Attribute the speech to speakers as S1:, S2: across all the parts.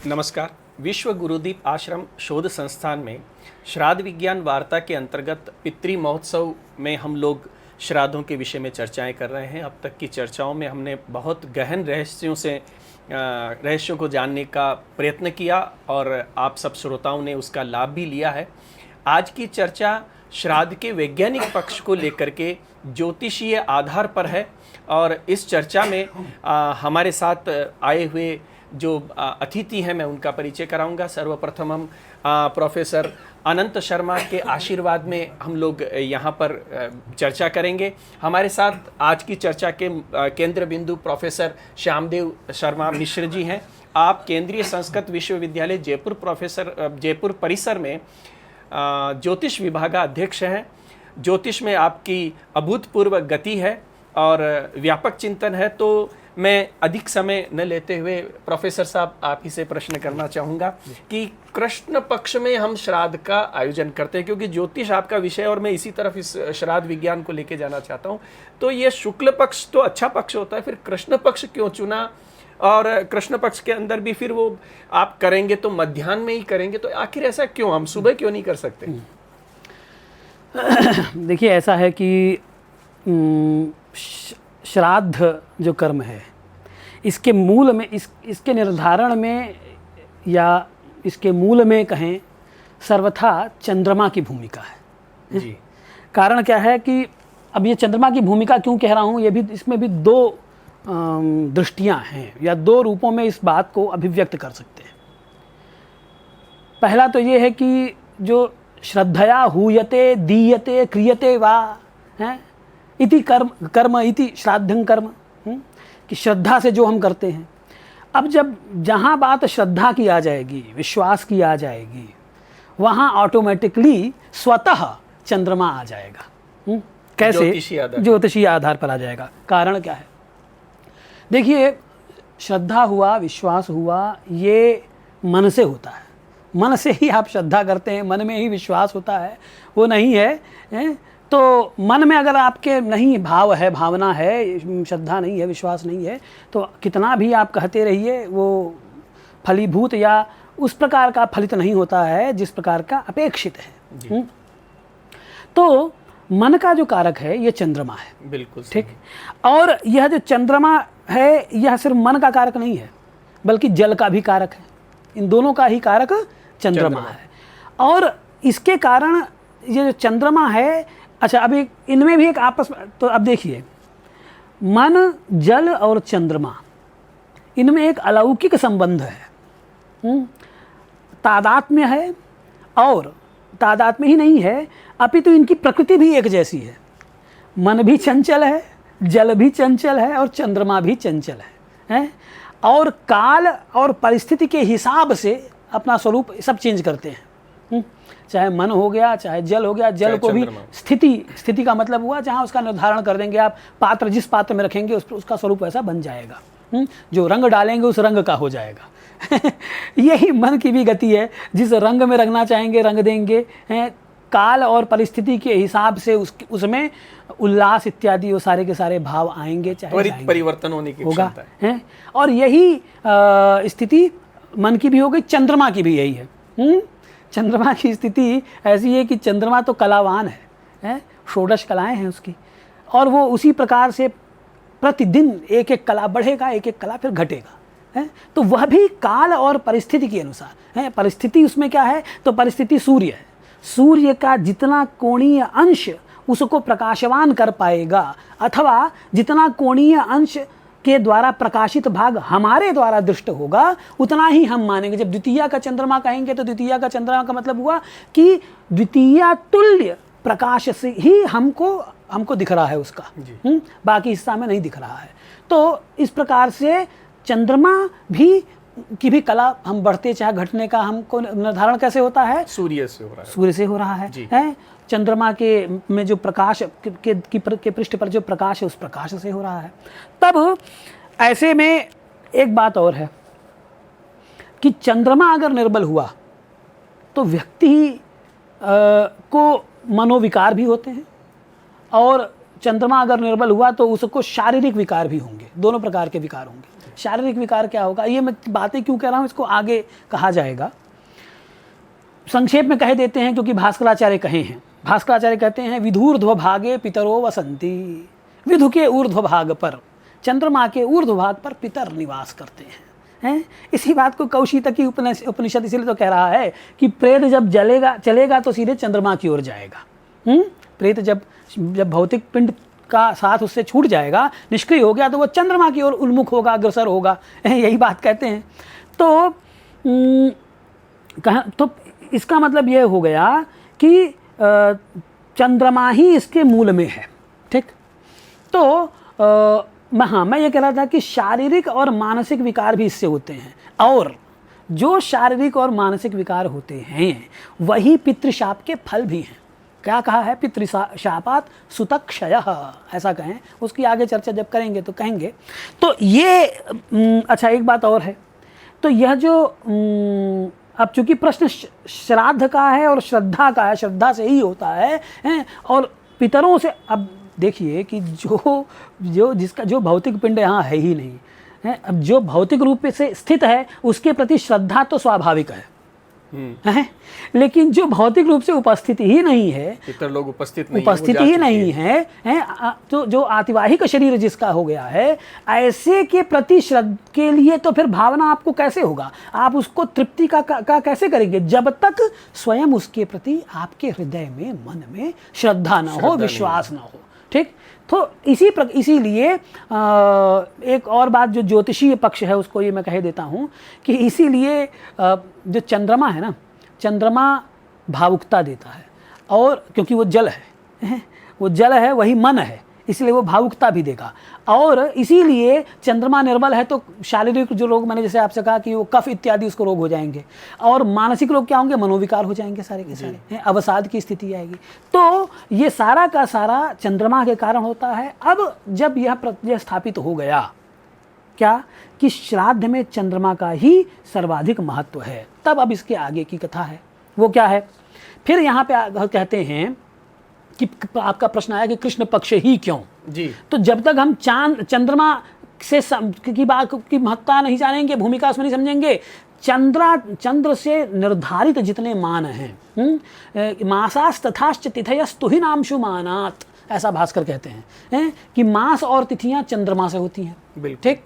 S1: नमस्कार। विश्व गुरुदीप आश्रम शोध संस्थान में श्राद्ध विज्ञान वार्ता के अंतर्गत पितृ महोत्सव में हम लोग श्राद्धों के विषय में चर्चाएं कर रहे हैं। अब तक की चर्चाओं में हमने बहुत गहन रहस्यों को जानने का प्रयत्न किया और आप सब श्रोताओं ने उसका लाभ भी लिया है। आज की चर्चा श्राद्ध के वैज्ञानिक पक्ष को लेकर के ज्योतिषीय आधार पर है और इस चर्चा में हमारे साथ आए हुए जो अतिथि हैं मैं उनका परिचय कराऊंगा। सर्वप्रथम हम प्रोफेसर अनंत शर्मा के आशीर्वाद में हम लोग यहाँ पर चर्चा करेंगे। हमारे साथ आज की चर्चा के केंद्र बिंदु प्रोफेसर श्यामदेव शर्मा मिश्र जी हैं। आप केंद्रीय संस्कृत विश्वविद्यालय जयपुर परिसर में ज्योतिष विभागाध्यक्ष हैं। ज्योतिष में आपकी अभूतपूर्व गति है और व्यापक चिंतन है। तो मैं अधिक समय न लेते हुए प्रोफेसर साहब आप ही से प्रश्न करना चाहूँगा कि कृष्ण पक्ष में हम श्राद्ध का आयोजन करते हैं, क्योंकि ज्योतिष आपका विषय और मैं इसी तरफ इस श्राद्ध विज्ञान को लेके जाना चाहता हूँ। तो ये शुक्ल पक्ष तो अच्छा पक्ष होता है, फिर कृष्ण पक्ष क्यों चुना? और कृष्ण पक्ष के अंदर भी फिर वो आप करेंगे तो मध्याह्न में ही करेंगे, तो आखिर ऐसा क्यों? हम सुबह क्यों नहीं कर सकते?
S2: देखिए, ऐसा है कि श्राद्ध जो कर्म है इसके मूल में इसके निर्धारण में या इसके मूल में कहें सर्वथा चंद्रमा की भूमिका है जी। कारण क्या है कि अब ये चंद्रमा की भूमिका क्यों कह रहा हूँ, ये भी इसमें भी दो दृष्टियाँ हैं या दो रूपों में इस बात को अभिव्यक्त कर सकते हैं। पहला तो ये है कि जो श्रद्धया हूयते दीयते क्रियते वा है इति कर्म इति श्राद्धं कर्म, कि श्रद्धा से जो हम करते हैं। अब जब जहाँ बात श्रद्धा की आ जाएगी, विश्वास की आ जाएगी, वहाँ ऑटोमेटिकली स्वतः चंद्रमा आ जाएगा। कैसे? ज्योतिषीय आधार पर आ जाएगा। कारण क्या है? देखिए, श्रद्धा हुआ, विश्वास हुआ, ये मन से होता है। मन से ही आप श्रद्धा करते हैं, मन में ही विश्वास होता है। वो नहीं है तो मन में अगर आपके नहीं भाव है, भावना है, श्रद्धा नहीं है, विश्वास नहीं है, तो कितना भी आप कहते रहिए वो फलीभूत या उस प्रकार का फलित नहीं होता है जिस प्रकार का अपेक्षित है। तो मन का जो कारक है ये चंद्रमा है। बिल्कुल ठीक। और यह जो चंद्रमा है यह सिर्फ मन का कारक नहीं है, बल्कि जल का भी कारक है। इन दोनों का ही कारक चंद्रमा है। और इसके कारण ये जो चंद्रमा है, अच्छा, अब इनमें भी एक आपस में, तो अब देखिए, मन, जल और चंद्रमा, इनमें एक अलौकिक संबंध है। तादात्म्य है, और तादात्म्य ही नहीं है अपितु इनकी प्रकृति भी एक जैसी है। मन भी चंचल है, जल भी चंचल है और चंद्रमा भी चंचल है। और काल और परिस्थिति के हिसाब से अपना स्वरूप सब चेंज करते हैं। चाहे मन हो गया, चाहे जल हो गया। जल को भी स्थिति का मतलब हुआ जहाँ उसका निर्धारण कर देंगे आप, पात्र जिस पात्र में रखेंगे उसका स्वरूप वैसा बन जाएगा। जो रंग डालेंगे उस रंग का हो जाएगा। यही मन की भी गति है, जिस रंग में रंगना चाहेंगे रंग देंगे। काल और परिस्थिति के हिसाब से उसमें उल्लास इत्यादि वो सारे के सारे भाव आएंगे, चाहे
S1: परिवर्तन होने की
S2: होगा है। और यही स्थिति मन की भी हो गई, चंद्रमा की भी यही है। चंद्रमा की स्थिति ऐसी है कि चंद्रमा तो कलावान है, षोडश कलाएं हैं उसकी, और वो उसी प्रकार से प्रतिदिन एक एक कला बढ़ेगा, एक एक कला फिर घटेगा। तो वह भी काल और परिस्थिति के अनुसार है। परिस्थिति उसमें क्या है? तो परिस्थिति सूर्य है। सूर्य का जितना कोणीय अंश उसको प्रकाशवान कर पाएगा, अथवा जितना कोणीय अंश के द्वारा प्रकाशित भाग हमारे द्वारा दृष्ट होगा, उतना ही हम मानेंगे। जब द्वितीया का चंद्रमा कहेंगे तो द्वितीया का चंद्रमा का मतलब हुआ कि द्वितीया तुल्य प्रकाश से ही हमको दिख रहा है उसका, बाकी हिस्सा में नहीं दिख रहा है। तो इस प्रकार से चंद्रमा भी की भी कला हम बढ़ते चाहे घटने का हमको निर्धारण कैसे होता है? सूर्य से हो रहा है। चंद्रमा के में जो प्रकाश के पृष्ठ पर जो प्रकाश है उस प्रकाश से हो रहा है। तब ऐसे में एक बात और है कि चंद्रमा अगर निर्बल हुआ तो व्यक्ति को मनोविकार भी होते हैं, और चंद्रमा अगर निर्बल हुआ तो उसको शारीरिक विकार भी होंगे। दोनों प्रकार के विकार होंगे। शारीरिक विकार क्या होगा, ये मैं बातें क्यों कह रहा हूँ, इसको आगे कहा जाएगा। संक्षेप में कह देते हैं, क्योंकि भास्कराचार्य कहे हैं। भास्कराचार्य कहते हैं विधूर्ध्व भागे पितरो वसंती, विधु के ऊर्ध्व भाग पर, चंद्रमा के ऊर्ध्व भाग पर पितर निवास करते हैं। इसी बात को कौशितकी उपनिषद इसीलिए तो कह रहा है कि प्रेत जब चलेगा तो सीधे चंद्रमा की ओर जाएगा। प्रेत जब भौतिक पिंड का साथ उससे छूट जाएगा, निष्क्रिय हो गया, तो वो चंद्रमा की ओर उन्मुख होगा, अग्रसर होगा। यही बात कहते हैं। तो इसका मतलब ये हो गया कि चंद्रमा ही इसके मूल में है। ठीक, तो मैं ये कह रहा था कि शारीरिक और मानसिक विकार भी इससे होते हैं, और जो शारीरिक और मानसिक विकार होते हैं वही पितृशाप के फल भी हैं। क्या कहा है, पितृशापात सुतक्षय, ऐसा कहें। उसकी आगे चर्चा जब करेंगे तो कहेंगे। तो ये अच्छा, एक बात और है, तो यह जो अब चूंकि प्रश्न श्राद्ध का है और श्रद्धा का है, श्रद्धा से ही होता है, और पितरों से, अब देखिए कि जो भौतिक पिंड यहाँ है ही नहीं है, अब जो भौतिक रूप से स्थित है उसके प्रति श्रद्धा तो स्वाभाविक है, लेकिन जो भौतिक रूप से उपस्थित ही नहीं है,
S1: पितर लोग उपस्थित
S2: ही नहीं है, तो जो आतिवाहिक शरीर जिसका हो गया है, ऐसे के प्रति श्रद्धा के लिए तो फिर भावना आपको कैसे होगा, आप उसको तृप्ति का कैसे करेंगे, जब तक स्वयं उसके प्रति आपके हृदय में, मन में श्रद्धा ना हो, विश्वास ना हो। ठीक, तो इसीलिए एक और बात जो ज्योतिषीय पक्ष है उसको ये मैं कह देता हूँ कि इसीलिए जो चंद्रमा है ना, चंद्रमा भावुकता देता है, और क्योंकि वो जल है, वो जल है, वही मन है, इसलिए वो भावुकता भी देगा। और इसीलिए चंद्रमा निर्बल है तो शारीरिक जो रोग, मैंने जैसे आपसे कहा कि वो कफ इत्यादि उसको रोग हो जाएंगे, और मानसिक रोग क्या होंगे, मनोविकार हो जाएंगे सारे के सारे, अवसाद की स्थिति आएगी। तो ये सारा का सारा चंद्रमा के कारण होता है। अब जब यह स्थापित हो गया क्या कि श्राद्ध में चंद्रमा का ही सर्वाधिक महत्व है, तब अब इसके आगे की कथा है। वो क्या है, फिर यहाँ पे कहते हैं कि आपका प्रश्न आया कि कृष्ण पक्ष ही क्यों
S1: जी। तो
S2: जब तक हम चंद्रमा से की बात की महत्ता नहीं जानेंगे, भूमिका उसमें नहीं समझेंगे, चंद्र से निर्धारित जितने मान हैं, मासास तथाश्च तिथयस्तु ही नामशु मानात, ऐसा भास्कर कहते हैं कि मास और तिथियां चंद्रमा से होती हैं। ठीक,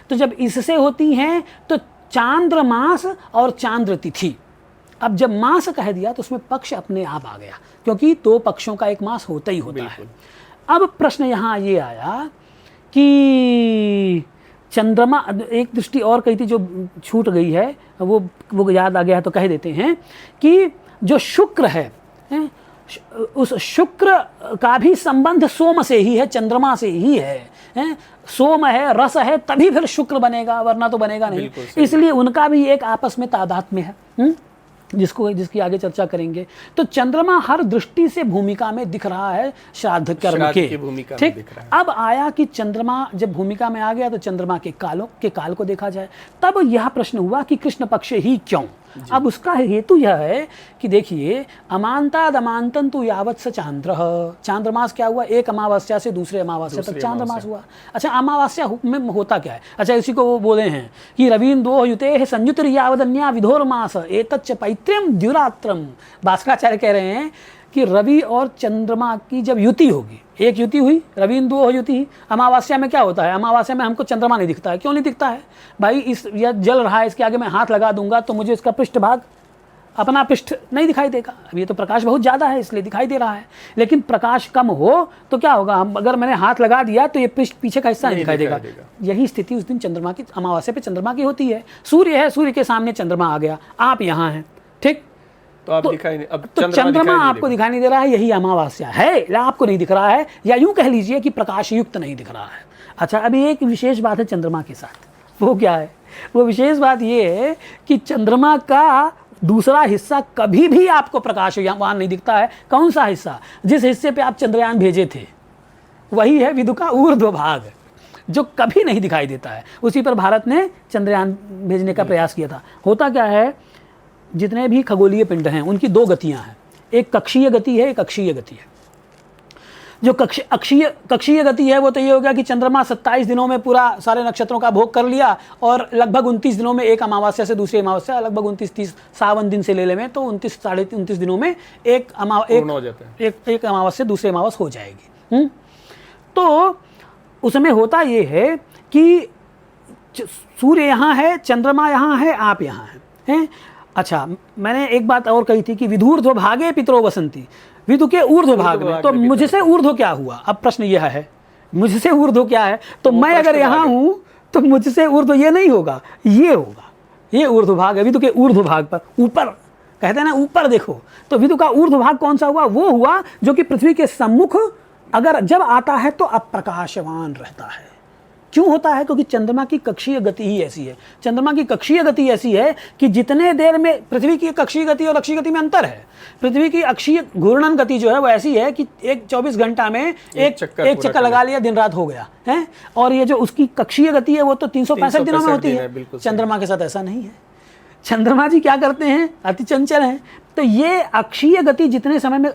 S2: तो जब इससे होती हैं तो चांद्र मास और चांद्र तिथि। अब जब मास कह दिया तो उसमें पक्ष अपने आप आ गया, क्योंकि दो पक्षों का एक मास होता ही होता है। अब प्रश्न यहाँ ये आया कि चंद्रमा, एक दृष्टि और कही थी जो छूट गई है, वो याद आ गया है तो कह देते हैं कि जो शुक्र है, उस शुक्र का भी संबंध सोम से ही है, चंद्रमा से ही है। सोम है, रस है, तभी फिर शुक्र बनेगा, वरना तो बनेगा नहीं। इसलिए उनका भी एक आपस में तादात्म्य है, जिसकी आगे चर्चा करेंगे। तो चंद्रमा हर दृष्टि से भूमिका में दिख रहा है श्राद्ध कर्म के। ठीक, अब आया कि चंद्रमा जब भूमिका में आ गया तो चंद्रमा के काल को देखा जाए। तब यह प्रश्न हुआ कि कृष्ण पक्ष ही क्यों। अब उसका हेतु यह है कि देखिए, अमांताद अमांतन तु यावत् स चांद्रमास क्या हुआ, एक अमावस्या से दूसरे अमावस्या तक चांद्रमास हुआ। अच्छा, अमावस्या में होता क्या है, अच्छा इसी को वो बोले हैं कि रवीन्द्रो युते संयुतिर्यावदन्या विधोर्मास एतच्च पैत्र्यम द्युरात्रम। भास्कराचार्य कह रहे हैं कि रवि और चंद्रमा की जब युति होगी, एक युति हुई, रवीन्द्रो युति, अमावस्या में क्या होता है, अमावस्या में हमको चंद्रमा नहीं दिखता है। क्यों नहीं दिखता है भाई, यह जल रहा है, इसके आगे मैं हाथ लगा दूंगा तो मुझे इसका पृष्ठभाग, अपना पृष्ठ नहीं दिखाई देगा। अब ये तो प्रकाश बहुत ज़्यादा है इसलिए दिखाई दे रहा है, लेकिन प्रकाश कम हो तो क्या होगा, अगर मैंने हाथ लगा दिया तो ये पीछे का हिस्सा नहीं दिखाई देगा। यही स्थिति उस दिन चंद्रमा की, अमावस्या पे चंद्रमा की होती है। सूर्य है, सूर्य के सामने चंद्रमा आ गया, आप यहाँ हैं। ठीक,
S1: तो दिखाई नहीं, अब
S2: तो चंद्रमा आपको दिखाई नहीं दे रहा है, यही अमावस्या है, आपको नहीं दिख रहा है, या यूं कह लीजिए कि प्रकाश युक्त नहीं दिख रहा है। अच्छा, अभी एक विशेष बात है चंद्रमा के साथ, वो क्या है, वो विशेष बात ये है कि चंद्रमा का दूसरा हिस्सा कभी भी आपको प्रकाशवान नहीं दिखता है। कौन सा हिस्सा, जिस हिस्से पे आप चंद्रयान भेजे थे, वही है विदु का ऊर्ध्व भाग, जो कभी नहीं दिखाई देता है। उसी पर भारत ने चंद्रयान भेजने का प्रयास किया था। होता क्या है, जितने भी खगोलीय पिंड हैं उनकी दो गतियां हैं, एक कक्षीय गति है, एक अक्षीय गति है। जो कक्षीय गति है वो तो ये हो गया कि चंद्रमा 27 दिनों में पूरा सारे नक्षत्रों का भोग कर लिया और लगभग 29 दिनों में एक अमावस्या से दूसरी अमावस्या, लगभग 29-30 52 दिन से ले लें तो 29 साढ़े 29 दिनों में एक अमावस्या दूसरी अमावस्या हो जाएगी। तो उसमें होता ये है कि सूर्य यहाँ है, चंद्रमा यहाँ है, आप यहाँ हैं। अच्छा, मैंने एक बात और कही थी कि विधूर्ध्व भागे पितरो वसंती, विदु के ऊर्ध्व भाग में। तो मुझसे ऊर्ध्व क्या हुआ? अब प्रश्न यह है, मुझसे ऊर्ध्व क्या है? तो मैं अगर यहाँ हूँ तो मुझसे ऊर्ध्व ये नहीं होगा, ये होगा, ये ऊर्ध्व भाग है। विदु के ऊर्ध्व भाग पर, ऊपर कहते हैं ना, ऊपर देखो। तो विदु का ऊर्ध्व भाग कौन सा हुआ? वो हुआ जो कि पृथ्वी के सम्मुख अगर जब आता है तो अप्रकाशवान रहता है। क्यों होता है? क्योंकि चंद्रमा की कक्षीय गति ही ऐसी है। चंद्रमा की कक्षीय गति ऐसी है कि जितने देर में पृथ्वी की कक्षीय गति और अक्षीय गति में अंतर है। पृथ्वी की अक्षीय घूर्णन गति जो है वो ऐसी है कि एक 24 घंटा में एक चक्कर लगा लिया, दिन रात हो गया है। और ये जो उसकी कक्षीय गति है वो तो 365 दिनों में होती है। चंद्रमा के साथ ऐसा नहीं है। चंद्रमा जी क्या करते हैं? अति चंचल हैं। तो ये अक्षीय गति जितने समय में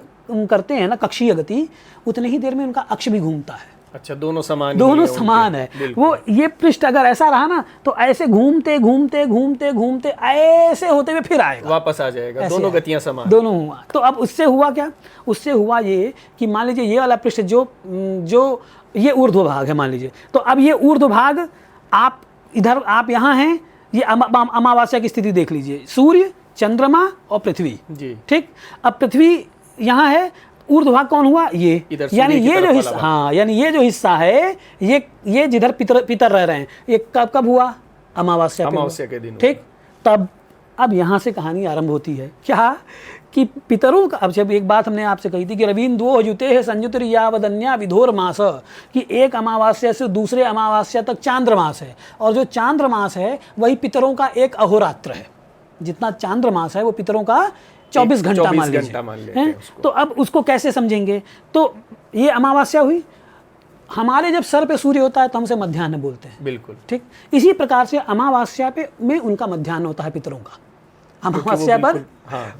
S2: करते हैं ना, कक्षीय गति, उतने ही देर में उनका अक्ष भी घूमता है।
S1: अच्छा, दोनों समान
S2: है। वो ये पृष्ठ अगर ऐसा रहा ना तो ऐसे घूमते घूमते घूमते घूमते ऐसे होते हुए फिर आएगा,
S1: वापस आ जाएगा। दोनों गतियां समान,
S2: दोनों हुआ। तो अब उससे हुआ क्या? उससे हुआ ये कि मान लीजिए ये वाला पृष्ठ जो ये ऊर्ध्व भाग है मान लीजिए, तो अब ये ऊर्ध्व भाग आप इधर, आप यहाँ हैं, ये अमावस्या की स्थिति देख लीजिए, सूर्य, चंद्रमा और पृथ्वी जी, ठीक। अब पृथ्वी यहाँ है, ऊर्ध्व भाग कौन हुआ? ये, यानी ये जो हिस्सा, हाँ, यानी ये जो हिस्सा है, ये जिधर पितर रह रहे हैं, ये कब हुआ? अमावस्या
S1: के दिन,
S2: ठीक। तब अब यहाँ से कहानी आरंभ होती है क्या कि पितरों का, अब जब एक बात हमने आपसे कही थी कि रवीन्द्रो युते है संयुतर यावदन्या विधोर मास, कि एक अमावस्या से दूसरे अमावस्या तक चांद्रमास है, और जो चांद्रमास है वही पितरों का एक अहोरात्र है। जितना चांद्रमास है वो पितरों का 24 घंटा मान लीजिए। तो अब उसको कैसे समझेंगे? तो ये अमावस्या हुई, हमारे जब सर पे सूर्य होता है तो हमसे मध्याह्न बोलते हैं, बिल्कुल ठीक। इसी प्रकार से अमावस्या पे में उनका मध्याह्न होता है पितरों का। अमावस्या पर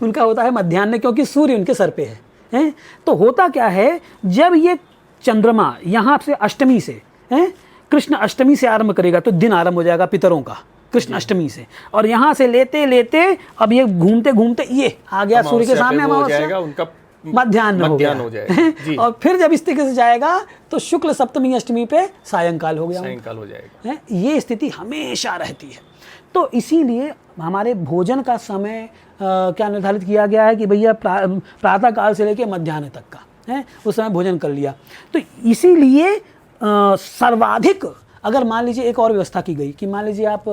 S2: उनका होता है मध्याह्न, क्योंकि सूर्य उनके सर पे है। तो होता क्या है, जब ये चंद्रमा यहाँ से अष्टमी से, कृष्ण अष्टमी से आरंभ करेगा तो दिन आरंभ हो जाएगा पितरों का कृष्ण अष्टमी से, और यहाँ से लेते लेते अब ये घूमते घूमते ये आ गया सूर्य के सामने, अमावस्या उनका मध्याह्न हो जाएगा। और फिर जब इस तरीके से जाएगा तो शुक्ल सप्तमी अष्टमी पे सायंकाल हो जाएगा। ये स्थिति हमेशा रहती है। तो इसीलिए हमारे भोजन का समय क्या निर्धारित किया गया है कि भैया प्रातः काल से लेकर मध्याह्न तक का है, उस समय भोजन कर लिया। तो इसीलिए सर्वाधिक, अगर मान लीजिए एक और व्यवस्था की गई कि मान लीजिए आप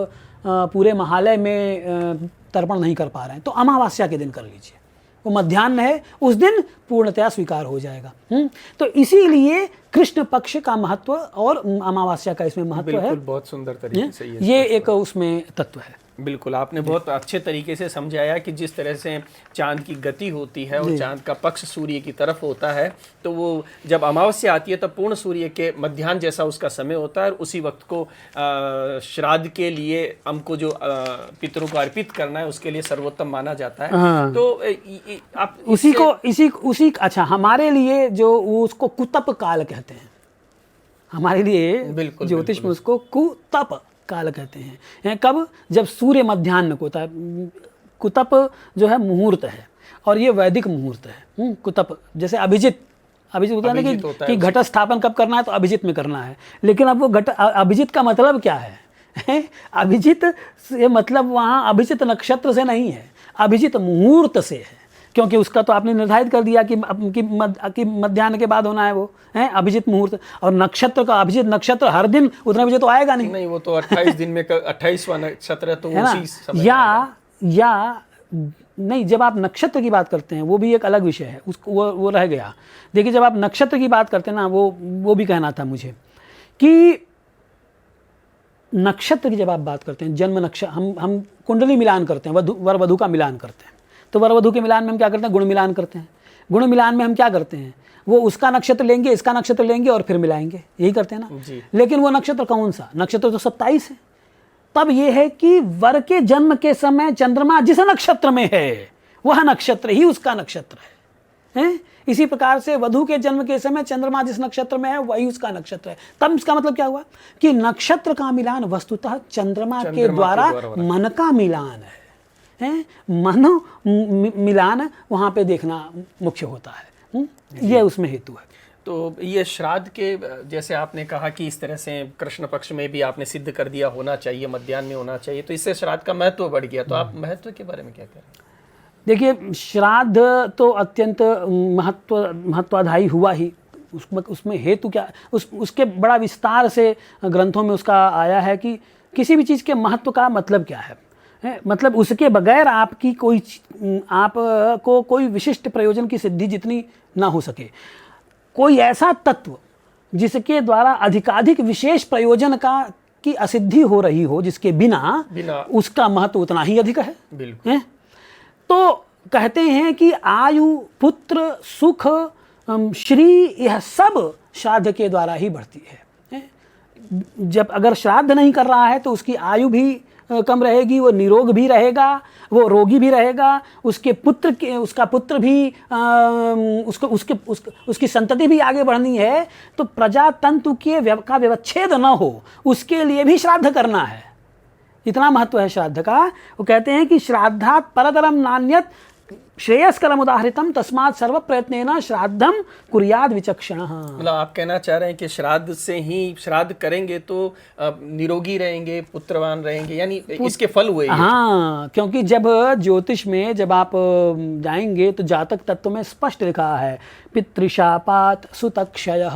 S2: पूरे महालय में तर्पण नहीं कर पा रहे हैं तो अमावस्या के दिन कर लीजिए, वो मध्याह्न है, उस दिन पूर्णतया स्वीकार हो जाएगा। तो इसीलिए कृष्ण पक्ष का महत्व और अमावस्या का इसमें महत्व है।
S1: बहुत सुंदर तरीके से
S2: ये एक उसमें तत्व है।
S1: बिल्कुल, आपने बहुत अच्छे तरीके से समझाया कि जिस तरह से चांद की गति होती है और चांद का पक्ष सूर्य की तरफ होता है, तो वो जब अमावस्या आती है तब पूर्ण सूर्य के मध्याह्न जैसा उसका समय होता है, और उसी वक्त को श्राद्ध के लिए हमको जो पितरों को अर्पित करना है उसके लिए सर्वोत्तम माना जाता है। तो आप
S2: उसी अच्छा, हमारे लिए जो उसको कुतप काल कहते हैं, हमारे लिए ज्योतिष में उसको कुतप काल कहते हैं। कब? जब सूर्य मध्याह्न को होता है। कुतप जो है मुहूर्त है, और ये वैदिक मुहूर्त है। कुतप जैसे अभिजित होता है ना कि घट स्थापन कब करना है, तो अभिजित में करना है। लेकिन अब वो अभिजित का मतलब क्या है? अभिजित से मतलब वहाँ अभिजित नक्षत्र से नहीं है, अभिजित मुहूर्त से है, क्योंकि उसका तो आपने निर्धारित कर दिया कि मध्याह्न के बाद होना है, वो है अभिजित मुहूर्त। और नक्षत्र का, अभिजित नक्षत्र हर दिन उतना बजे तो आएगा नहीं,
S1: वो तो 28 दिन में 28वां नक्षत्र है, तो उसी समय
S2: या नहीं। जब आप नक्षत्र की बात करते हैं वो भी एक अलग विषय है, उसको वो रह गया। देखिए, जब आप नक्षत्र की बात करते हैं ना, वो भी कहना था मुझे कि नक्षत्र की जब आप बात करते हैं, जन्म नक्षत्र, हम कुंडली मिलान करते हैं, वर वधु का मिलान करते हैं। तो वर वधु के मिलान में हम क्या करते हैं? गुण मिलान करते हैं। गुण मिलान में हम क्या करते हैं? वो उसका नक्षत्र लेंगे, इसका नक्षत्र लेंगे और फिर मिलाएंगे, यही करते हैं ना। लेकिन वो नक्षत्र कौन सा? नक्षत्र तो 27 है। तब ये है कि वर के जन्म के समय चंद्रमा जिस नक्षत्र में है वह नक्षत्र ही उसका नक्षत्र हैं। इसी प्रकार से वधू के जन्म के समय चंद्रमा जिस नक्षत्र में है वही उसका नक्षत्र है। तब इसका मतलब क्या हुआ कि नक्षत्र का मिलान वस्तुतः चंद्रमा के द्वारा मन का मिलान है। मनो मिलान वहाँ पे देखना मुख्य होता है। यह उसमें हेतु है।
S1: तो ये श्राद्ध के, जैसे आपने कहा कि इस तरह से कृष्ण पक्ष में भी आपने सिद्ध कर दिया होना चाहिए, मध्याह्न में होना चाहिए, तो इससे श्राद्ध का महत्व बढ़ गया। तो आप महत्व के बारे में क्या कह रहे हैं?
S2: देखिए, श्राद्ध तो अत्यंत महत्वाधायी हुआ ही। उसमें हेतु क्या, उसके बड़ा विस्तार से ग्रंथों में उसका आया है कि किसी भी चीज़ के महत्व का मतलब क्या है। मतलब उसके बगैर आपकी आपको कोई विशिष्ट प्रयोजन की सिद्धि जितनी ना हो सके। कोई ऐसा तत्व जिसके द्वारा अधिकाधिक विशेष प्रयोजन की असिद्धि हो रही हो, जिसके बिना उसका महत्व उतना ही अधिक है।
S1: बिल्कुल।
S2: तो कहते हैं कि आयु, पुत्र, सुख, श्री, यह सब श्राद्ध के द्वारा ही बढ़ती है। जब अगर श्राद्ध नहीं कर रहा है तो उसकी आयु भी कम रहेगी, वो निरोग भी रहेगा, वो रोगी भी रहेगा, उसका पुत्र भी उसकी संतति भी आगे बढ़नी है। तो प्रजातंतु का व्यवच्छेद न हो, उसके लिए भी श्राद्ध करना है। इतना महत्व है श्राद्ध का। वो कहते हैं कि श्राद्धात् परतरम नान्यत् श्रेयस्करम उदाहृतम तस्मात् सर्व प्रयत्नेन श्राद्धम कुर्याद विचक्षणः।
S1: मतलब आप कहना चाह रहे हैं कि श्राद्ध से ही, श्राद्ध करेंगे तो निरोगी रहेंगे, पुत्रवान रहेंगे, यानी इसके फल हुए।
S2: हाँ, क्योंकि जब ज्योतिष में जब आप जाएंगे तो जातक तत्व में स्पष्ट लिखा है पितृशापात सुतक्षयः।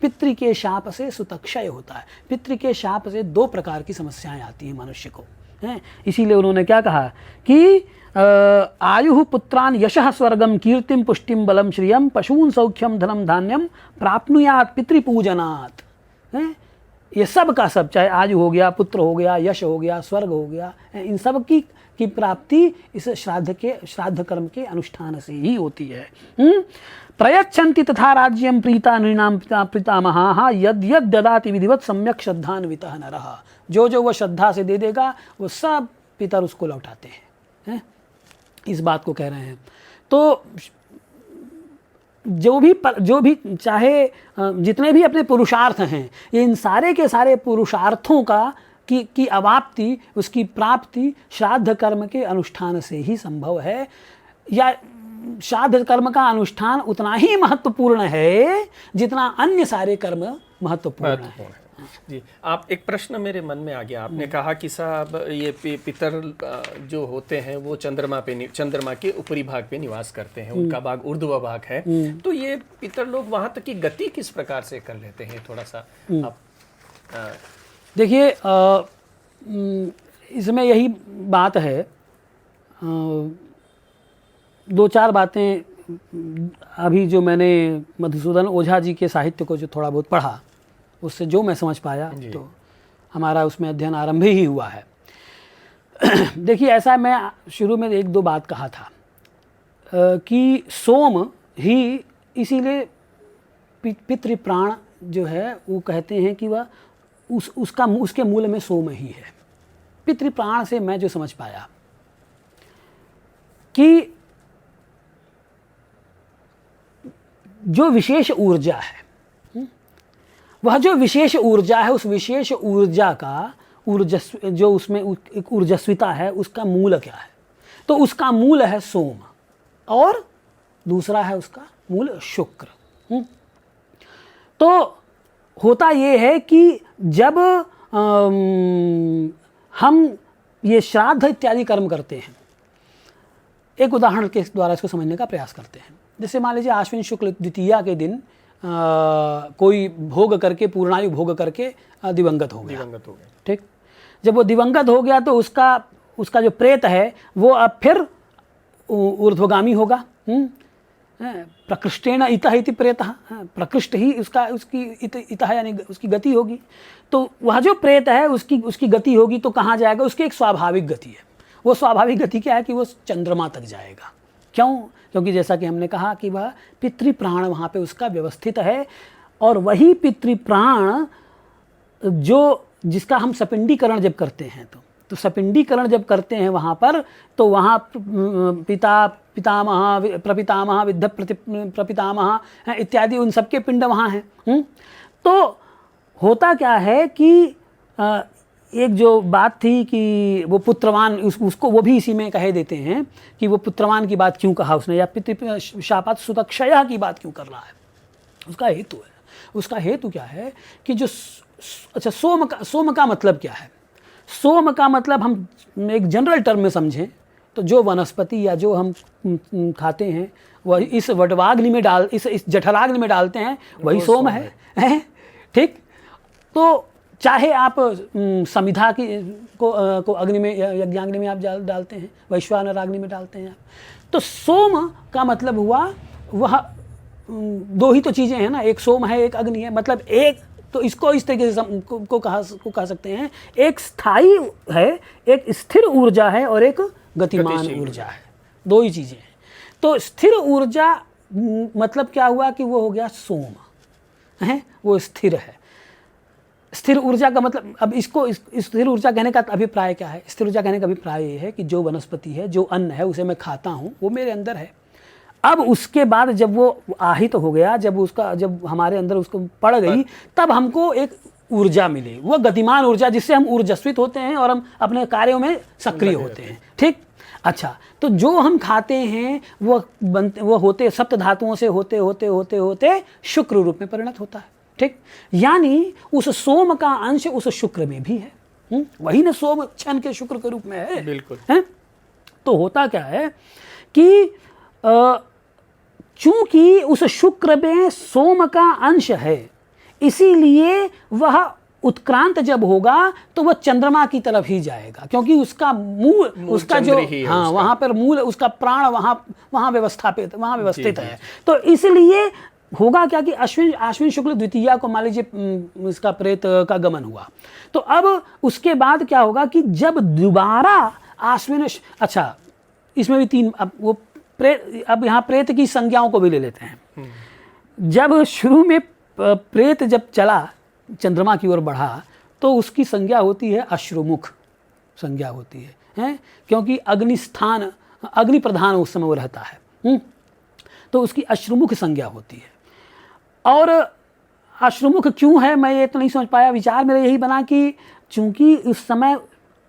S2: पितृ के शाप से सुतक्षय होता है। पितृ के शाप से दो प्रकार की समस्याएं आती हैं मनुष्य को, हैं। इसीलिए उन्होंने क्या कहा कि आयु पुत्रान यशः स्वर्गम कीर्तिम पुष्टिम बलम श्रियम पशून सौख्यम धनम धान्यम प्राप्नुयात् पितृपूजनात्। ये सब का सब, चाहे आयु हो गया, पुत्र हो गया, यश हो गया, स्वर्ग हो गया, इन सब की प्राप्ति इस श्राद्ध कर्म के अनुष्ठान से ही होती है। प्रयच्छन्ति तथा राज्यम प्रीता नृणाम पितामहाः यद यद ददाति विधिवत सम्यक श्रद्धान्वितः नरः। जो जो वह श्रद्धा से दे देगा वो सब पितर उसको लौटाते हैं। इस बात को कह रहे हैं। तो जो भी चाहे जितने भी अपने पुरुषार्थ हैं, ये इन सारे के सारे पुरुषार्थों की अवाप्ति, उसकी प्राप्ति श्राद्ध कर्म के अनुष्ठान से ही संभव है। या श्राद्ध कर्म का अनुष्ठान उतना ही महत्वपूर्ण है जितना अन्य सारे कर्म महत्वपूर्ण है।
S1: जी, आप, एक प्रश्न मेरे मन में आ गया। आपने कहा कि साहब ये पितर जो होते हैं वो चंद्रमा के ऊपरी भाग पे निवास करते हैं, उनका भाग ऊर्ध्व भाग है। तो ये पितर लोग वहाँ तक की गति किस प्रकार से कर लेते हैं, थोड़ा सा आप
S2: देखिए। इसमें यही बात है, दो चार बातें अभी जो मैंने मधुसूदन ओझा जी के साहित्य को जो थोड़ा बहुत पढ़ा, उससे जो मैं समझ पाया, तो हमारा उसमें अध्ययन आरंभ ही हुआ है। देखिए, ऐसा मैं शुरू में एक दो बात कहा था कि सोम ही, इसीलिए पितृप्राण जो है वो कहते हैं कि वह उसके मूल में सोम ही है। पितृप्राण से मैं जो समझ पाया कि जो विशेष ऊर्जा है, वह जो विशेष ऊर्जा है, उस विशेष ऊर्जा का जो उसमें एक ऊर्जस्विता है, उसका मूल क्या है? तो उसका मूल है सोम, और दूसरा है उसका मूल शुक्र। तो होता ये है कि जब हम ये श्राद्ध इत्यादि कर्म करते हैं, एक उदाहरण के द्वारा इसको समझने का प्रयास करते हैं। जैसे मान लीजिए आश्विन शुक्ल द्वितीया के दिन कोई भोग करके, पूर्णायु भोग करके दिवंगत हो गया। ठीक, जब वो दिवंगत हो गया तो उसका जो प्रेत है वो अब फिर ऊर्ध्वगामी होगा। प्रकृष्टेन इतः इति प्रेतः, प्रकृष्ट ही उसकी इतः यानी उसकी गति होगी। तो वह जो प्रेत है उसकी गति होगी तो कहाँ जाएगा? उसकी एक स्वाभाविक गति है। वो स्वाभाविक गति क्या है कि वो चंद्रमा तक जाएगा। क्यों? क्योंकि जैसा कि हमने कहा कि वह पितृप्राण वहाँ पे उसका व्यवस्थित है, और वही पितृप्राण जिसका हम सपिंडीकरण जब करते हैं, तो सपिंडीकरण जब करते हैं वहाँ पर, तो वहाँ पिता पितामह, प्रपितामह, विद्ध प्रपितामह इत्यादि, उन सबके पिंड वहाँ हैं। तो होता क्या है कि एक जो बात थी कि वो पुत्रवान, उसको वो भी इसी में कहे देते हैं कि वो पुत्रवान की बात क्यों कहा उसने, या पितृ शापात सुतक्षय की बात क्यों कर रहा है। उसका हेतु है, उसका हेतु क्या है कि जो अच्छा, सोम का मतलब क्या है? सोम का मतलब हम एक जनरल टर्म में समझें तो जो वनस्पति या जो हम खाते हैं वह इस वटवाग्नि में इस जठराग्नि में डालते हैं, वही सोम है। ठीक। तो चाहे आप समिधा को अग्नि में, यज्ञाग्नि में आप डालते हैं, वैश्वानराग्नि में डालते हैं आप, तो सोम का मतलब हुआ वह दो ही तो चीज़ें हैं ना, एक सोम है, एक अग्नि है। मतलब एक तो इसको इस तरीके से को कह सकते हैं, एक स्थायी है, एक स्थिर ऊर्जा है और एक गतिमान ऊर्जा है, दो ही चीज़ें हैं। तो स्थिर ऊर्जा मतलब क्या हुआ कि वो हो गया सोम है, वो स्थिर है। स्थिर ऊर्जा का मतलब, अब इसको स्थिर ऊर्जा कहने का अभिप्राय क्या है? स्थिर ऊर्जा कहने का अभिप्राय ये है कि जो वनस्पति है, जो अन्न है, उसे मैं खाता हूँ, वो मेरे अंदर है। अब उसके बाद जब वो आहित हो गया, जब हमारे अंदर उसको पड़ गई, तब हमको एक ऊर्जा मिली, वो गतिमान ऊर्जा, जिससे हम ऊर्जस्वित होते हैं और हम अपने कार्यों में सक्रिय होते हैं। ठीक। अच्छा, तो जो हम खाते हैं वो होते सप्त धातुओं से होते होते होते होते शुक्र रूप में परिणत होता है। ठीक। यानी उस सोम का अंश उस शुक्र में भी है। वही ना सोम क्षण के शुक्र के रूप में है।
S1: बिल्कुल
S2: है? तो होता क्या है कि चूंकि उस शुक्र में सोम का अंश है, इसीलिए वह उत्क्रांत जब होगा तो वह चंद्रमा की तरफ ही जाएगा, क्योंकि उसका मूल उसका जो वहां पर मूल उसका प्राण वहां व्यवस्थित है। तो इसलिए होगा क्या कि आश्विन शुक्ल द्वितीया को मान लीजिए इसका प्रेत का गमन हुआ, तो अब उसके बाद क्या होगा कि जब दोबारा आश्विन, अच्छा इसमें भी तीन, अब यहाँ प्रेत की संज्ञाओं को भी ले लेते हैं। जब शुरू में प्रेत जब चला, चंद्रमा की ओर बढ़ा, तो उसकी संज्ञा होती है अश्रुमुख संज्ञा होती है, क्योंकि अग्निस्थान अग्नि प्रधान उस समय वो रहता है। तो उसकी अश्रुमुख संज्ञा होती है। और अश्रुमुख क्यों है, मैं ये तो नहीं समझ पाया। विचार मेरा यही बना कि चूंकि उस समय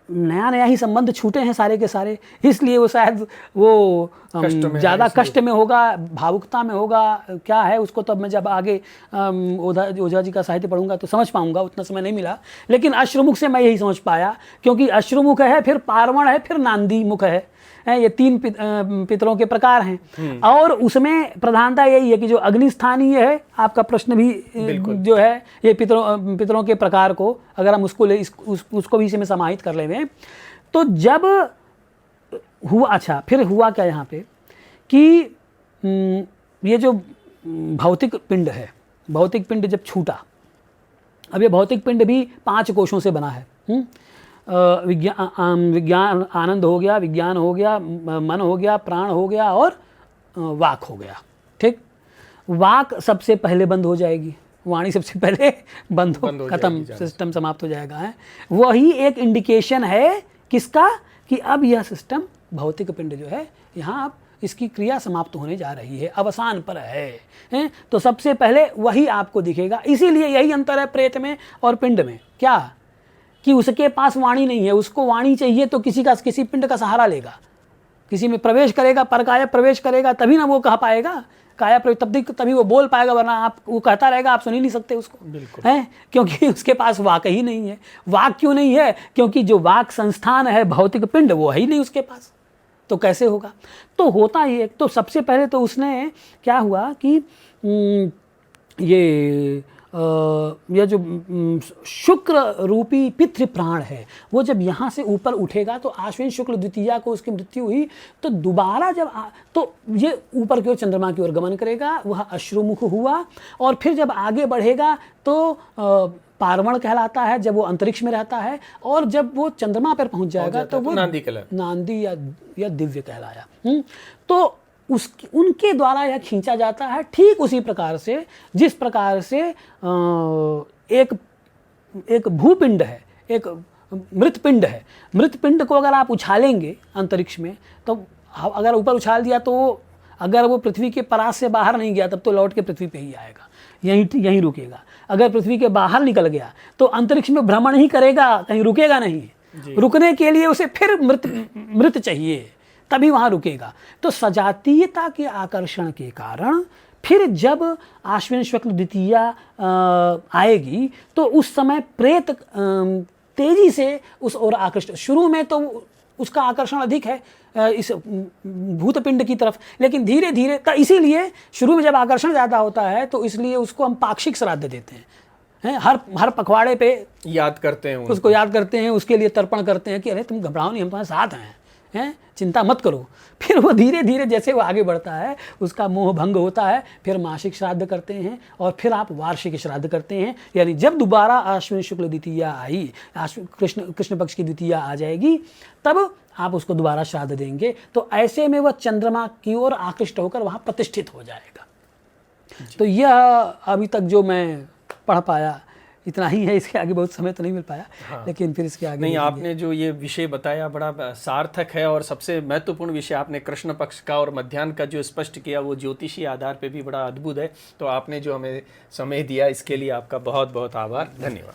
S2: नया नया ही संबंध छूटे हैं सारे के सारे, इसलिए वो शायद वो ज़्यादा कष्ट में होगा, भावुकता में होगा, क्या है उसको तब मैं जब आगे ओझा जी का साहित्य पढ़ूंगा तो समझ पाऊंगा, उतना समय नहीं मिला। लेकिन अश्रुमुख से मैं यही समझ पाया, क्योंकि अश्रुमुख है, फिर पार्वण है, फिर नांदी मुख है, ये तीन पितरों के प्रकार हैं। और उसमें प्रधानता यही है कि जो अग्निस्थानीय है, आपका प्रश्न भी जो है ये पितरों के प्रकार को अगर हम उसको भी इसी में समाहित कर लेंगे, तो जब हुआ, अच्छा फिर हुआ क्या यहाँ पे कि ये जो भौतिक पिंड है, भौतिक पिंड जब छूटा, अब ये भौतिक पिंड भी 5 कोशों से बना है। विज्ञान आनंद हो गया, विज्ञान हो गया, मन हो गया, प्राण हो गया और वाक हो गया। ठीक। वाक सबसे पहले बंद हो जाएगी, वाणी सबसे पहले बंद हो खत्म, सिस्टम समाप्त हो जाएगा। है वही एक इंडिकेशन है किसका, कि अब यह सिस्टम भौतिक पिंड जो है यहाँ अब इसकी क्रिया समाप्त होने जा रही है, अवसान पर है। तो सबसे पहले वही आपको दिखेगा। इसीलिए यही अंतर है प्रेत में और पिंड में, क्या कि उसके पास वाणी नहीं है, उसको वाणी चाहिए तो किसी पिंड का सहारा लेगा, किसी में प्रवेश करेगा, परकाया प्रवेश करेगा, तभी ना वो कह पाएगा, काया प्रवेश तभी वो बोल पाएगा, वरना आप वो कहता रहेगा, आप सुन ही नहीं सकते उसको, है क्योंकि उसके पास वाक ही नहीं है। वाक क्यों नहीं है? क्योंकि जो वाक संस्थान है भौतिक पिंड वो है ही नहीं उसके पास, तो कैसे होगा? तो होता ही, तो सबसे पहले तो उसने क्या हुआ कि यह जो शुक्र रूपी पितृ प्राण है, वो जब यहाँ से ऊपर उठेगा तो आश्विन शुक्ल द्वितीया को उसकी मृत्यु हुई, तो दोबारा जब तो ये ऊपर की ओर चंद्रमा की ओर गमन करेगा, वह अश्रुमुख हुआ। और फिर जब आगे बढ़ेगा तो पार्वण कहलाता है, जब वो अंतरिक्ष में रहता है। और जब वो चंद्रमा पर पहुंच जाएगा तो वो नांदी या दिव्य कहलाया। तो उनके द्वारा यह खींचा जाता है, ठीक उसी प्रकार से जिस प्रकार से एक भूपिंड है, एक मृतपिंड है। मृतपिंड को अगर आप उछालेंगे अंतरिक्ष में तो अगर ऊपर उछाल दिया तो अगर वो पृथ्वी के परास से बाहर नहीं गया तब तो लौट के पृथ्वी पे ही आएगा, यहीं रुकेगा। अगर पृथ्वी के बाहर निकल गया तो अंतरिक्ष में भ्रमण ही करेगा, कहीं रुकेगा नहीं। रुकने के लिए उसे फिर मृत चाहिए, तभी वहाँ रुकेगा। तो सजातीयता के आकर्षण के कारण फिर जब आश्विन शुक्ल द्वितीया आएगी तो उस समय प्रेत तेजी से उस ओर आकृष्ट, शुरू में तो उसका आकर्षण अधिक है इस भूतपिंड की तरफ, लेकिन धीरे धीरे, इसीलिए शुरू में जब आकर्षण ज़्यादा होता है तो इसलिए उसको हम पाक्षिक श्राद्ध देते हैं। हर पखवाड़े पे
S1: याद करते हैं
S2: उसको याद करते हैं, उसके लिए तर्पण करते हैं कि अरे तुम घबराओ नहीं, हम तुम्हारे साथ हैं, चिंता मत करो। फिर वो धीरे धीरे जैसे वो आगे बढ़ता है उसका मोह भंग होता है, फिर मासिक श्राद्ध करते हैं और फिर आप वार्षिक श्राद्ध करते हैं। यानी जब दोबारा आश्विन शुक्ल द्वितीया आई, कृष्ण पक्ष की द्वितीया आ जाएगी, तब आप उसको दोबारा श्राद्ध देंगे। तो ऐसे में वह चंद्रमा की ओर आकृष्ट होकर वहाँ प्रतिष्ठित हो जाएगा। तो यह अभी तक जो मैं पढ़ पाया इतना ही है, इसके आगे बहुत समय तो नहीं मिल पाया। हाँ। लेकिन फिर इसके आगे
S1: नहीं, आपने जो ये विषय बताया बड़ा सार्थक है, और सबसे महत्वपूर्ण विषय आपने कृष्ण पक्ष का और मध्याह्न का जो स्पष्ट किया वो ज्योतिषीय आधार पे भी बड़ा अद्भुत है। तो आपने जो हमें समय दिया इसके लिए आपका बहुत बहुत आभार, धन्यवाद।